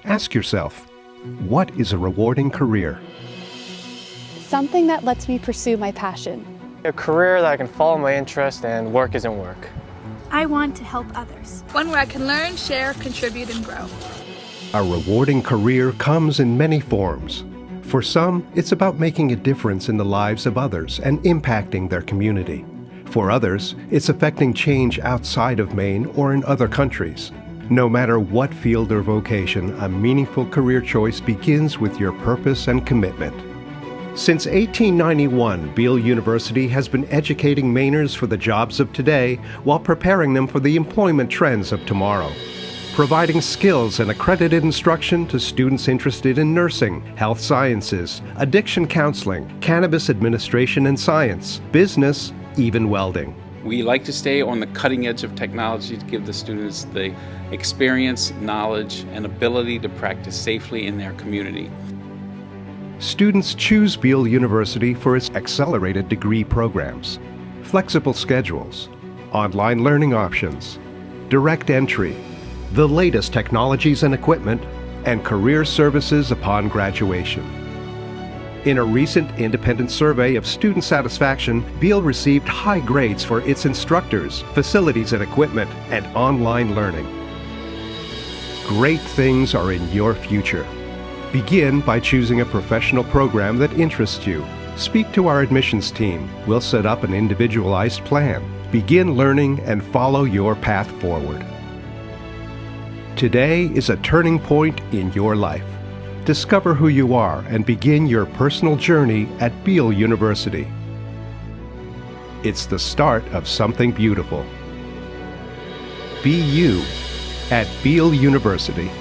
Ask yourself, what is a rewarding career? Something that lets me pursue my passion. A career that I can follow my interest and work isn't work. I want to help others. One where I can learn, share, contribute, and grow. A rewarding career comes in many forms. For some, it's about making a difference in the lives of others and impacting their community. For others, it's affecting change outside of Maine or in other countries. No matter what field or vocation, a meaningful career choice begins with your purpose and commitment. Since 1891, Beal University has been educating Mainers for the jobs of today while preparing them for the employment trends of tomorrow. Providing skills and accredited instruction to students interested in nursing, health sciences, addiction counseling, cannabis administration and science, business, even welding. We like to stay on the cutting edge of technology to give the students the experience, knowledge, and ability to practice safely in their community. Students choose Beal University for its accelerated degree programs, flexible schedules, online learning options, direct entry, the latest technologies and equipment, and career services upon graduation. In a recent independent survey of student satisfaction, Beal received high grades for its instructors, facilities and equipment, and online learning. Great things are in your future. Begin by choosing a professional program that interests you. Speak to our admissions team. We'll set up an individualized plan. Begin learning and follow your path forward. Today is a turning point in your life. Discover who you are and begin your personal journey at Beal University. It's the start of something beautiful. Be you at Beal University.